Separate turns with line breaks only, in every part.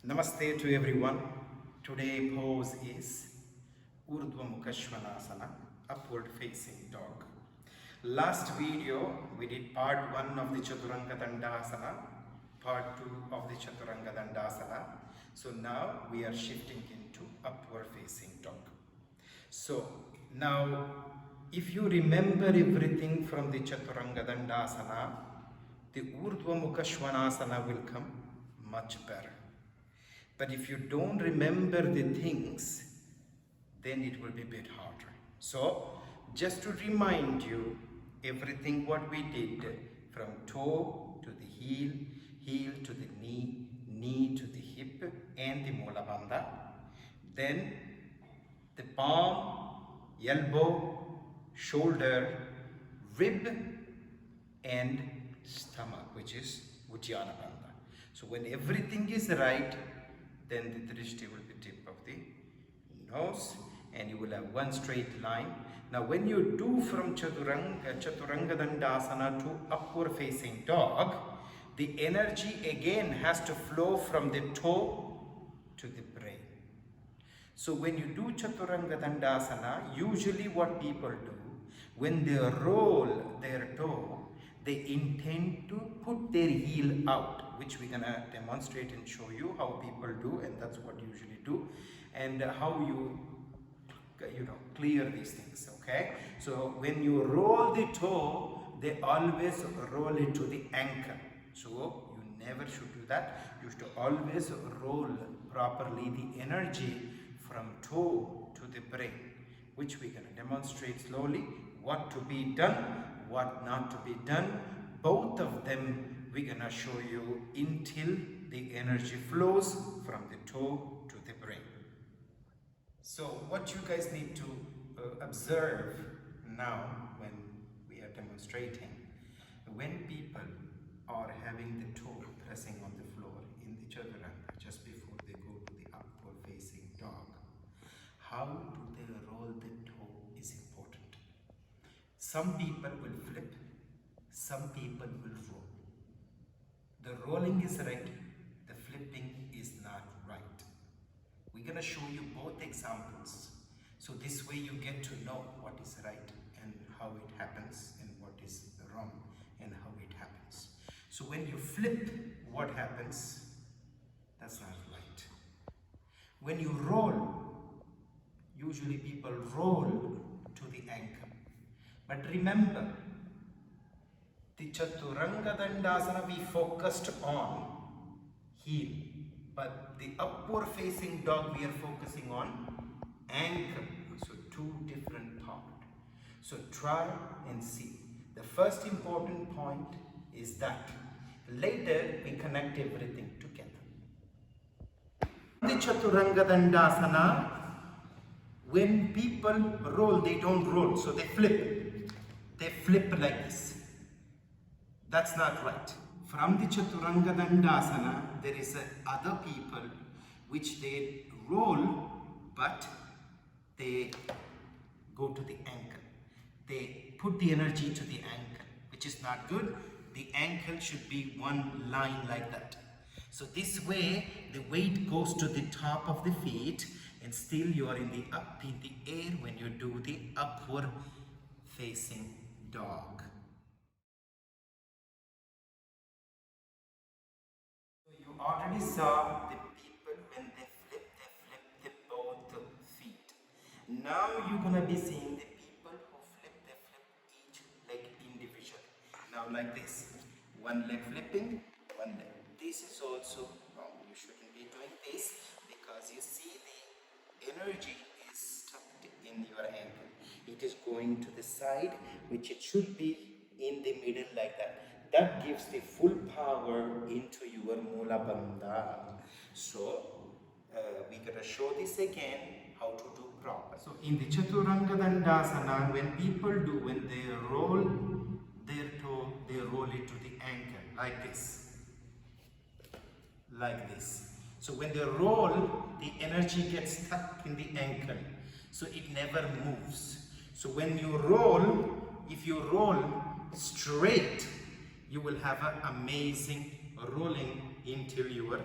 Namaste to everyone. Today pose is Urdvamukhashvanasana, upward facing dog. Last video we did part 1 of the Chaturanga Dandasana, part 2 of the Chaturanga Dandasana. So now we are shifting into upward facing dog. So now if you remember everything from the Chaturanga Dandasana, the Urdvamukhashvanasana will come much better. But if you don't remember the things, then it will be a bit harder. So, just to remind you, everything what we did from toe to the heel, heel to the knee, knee to the hip and the Mola Bandha. Then the palm, elbow, shoulder, rib and stomach, which is Uddiyana Bandha. So when everything is right, then the drishti will be tip of the nose and you will have one straight line. Now when you do from Chaturanga Dandasana to upward facing dog, the energy again has to flow from the toe to the brain. So when you do Chaturanga Dandasana, usually what people do, when they roll their toe, they intend to put their heel out, which we're gonna demonstrate and show you how people do, and that's what you usually do, and how you clear these things. Okay, so when you roll the toe, they always roll it to the ankle. So you never should do that. You should always roll properly the energy from toe to the brain, which we're gonna demonstrate slowly. What to be done, what not to be done, both of them we're gonna show you until the energy flows from the toe to the brain. So what you guys need to observe now when we are demonstrating, when people are having the toe pressing on the floor in the chaturanga just before they go to the upward facing dog, how do they roll the toe is important. Some people will flip, some people will roll. The rolling is right, the flipping is not right. We're going to show you both examples. So this way you get to know what is right and how it happens and what is wrong and how it happens. So when you flip, what happens? That's not right. When you roll, usually people roll to the ankle. But remember, the Chaturanga Dandasana we focused on heel, but the upward facing dog we are focusing on ankle. So two different parts. So try and see. The first important point is that later we connect everything together. The Chaturanga Dandasana, when people roll, they don't roll, so they flip. They flip like this. That's not right. From the Chaturanga Dandasana, there is other people which they roll, but they go to the ankle. They put the energy to the ankle, which is not good. The ankle should be one line like that. So this way, the weight goes to the top of the feet, and still you are in the air when you do the upward facing dog. So you already saw the people when they flip the both feet. Now you're gonna be seeing the people who flip each leg individually. Now like this, one leg flipping, one leg. This is also wrong. You shouldn't be doing this because you see the energy is stuck in your ankle. It is going to the side, which it should be in the middle like that. That gives the full power into your Mola Bandha. So we're going to show this again how to do proper. So in the Chaturanga Dandasana, when they roll their toe, they roll it to the ankle like this. Like this. So when they roll, the energy gets stuck in the ankle. So it never moves. So when you roll, if you roll straight, you will have an amazing rolling into your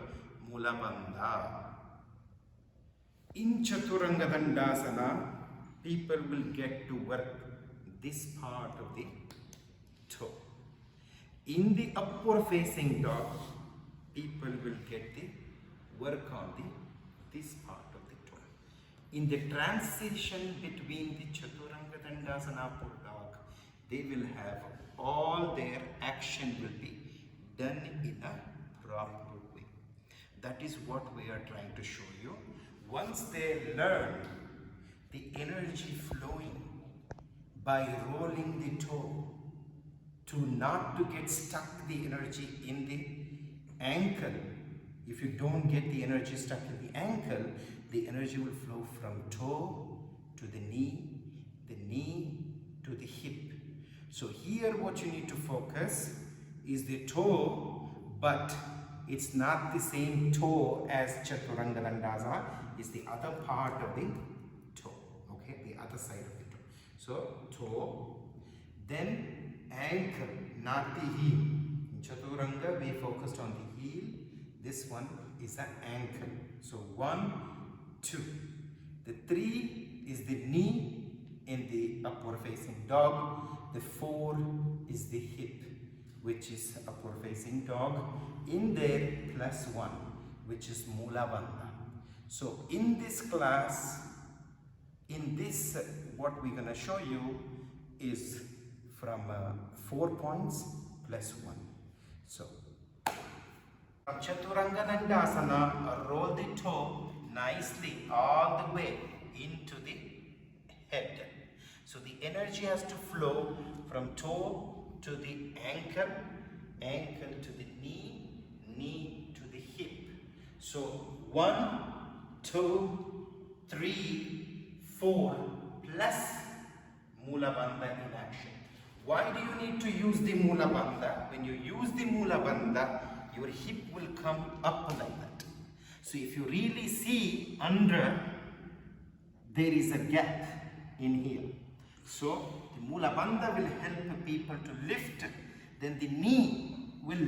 Mula Bandha. In Chaturanga Dandasana, people will get to work this part of the toe. In the upward facing dog, people will get the work on this part of the toe. In the transition between the Chaturanga Dandasana upward dog, they will have all their action will be done in a proper way. That is what we are trying to show you. Once they learn the energy flowing by rolling the toe to not to get stuck the energy in the ankle. If you don't get the energy stuck in the ankle, the energy will flow from toe to the knee to the hip. So here what you need to focus is the toe, but it's not the same toe as Chaturanga Dandasana. It's the other part of the toe, okay, the other side of the toe. So toe, then ankle, not the heel. In Chaturanga we focused on the heel. This one is the ankle. So 1, 2. The 3 is the knee in the upward facing dog. The 4 is the hip, which is upward facing dog. In there +1, which is Mula Bandha. So in this class, in this what we're going to show you is from 4 points +1. So from Chaturanga Dandasana, roll the toe nicely all the way into the head. So the energy has to flow from toe to the ankle, ankle to the knee, knee to the hip. So 1, 2, 3, 4 plus Mula Bandha in action. Why do you need to use the Mula Bandha? When you use the Mula Bandha, your hip will come up like that. So if you really see under, there is a gap in here. So the Mula Bandha will help people to lift. Then the knee will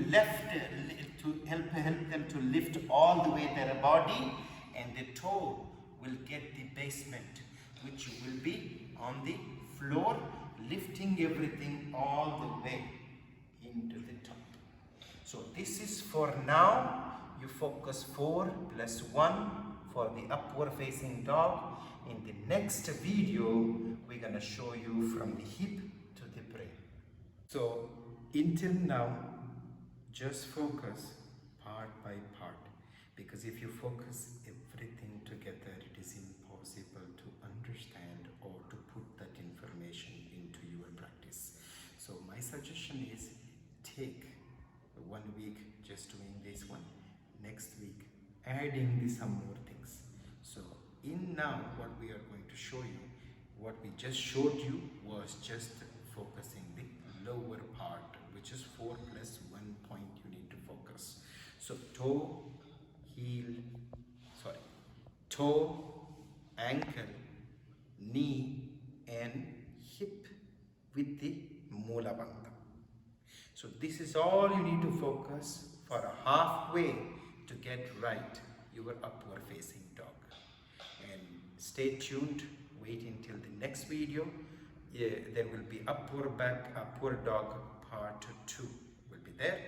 help them to lift all the way their body, and the toe will get the basement, which will be on the floor, lifting everything all the way into the top. So this is for now. You focus 4 + 1 for the upward facing dog. In the next video, we're going to show you from the hip to the brain. So until now, just focus part by part, because if you focus everything together, it is impossible to understand or to put that information into your practice. So my suggestion is take 1 week just doing this one, next week adding some more things. So in now what we are going to show you, what we just showed you was just focusing the lower part, which is 4 + 1 point you need to focus. So toe, ankle, knee and hip with the Mula Bandha. So this is all you need to focus for a halfway to get right your upward facing dog. And stay tuned, wait until the next video. There will be upward dog part 2 will be there.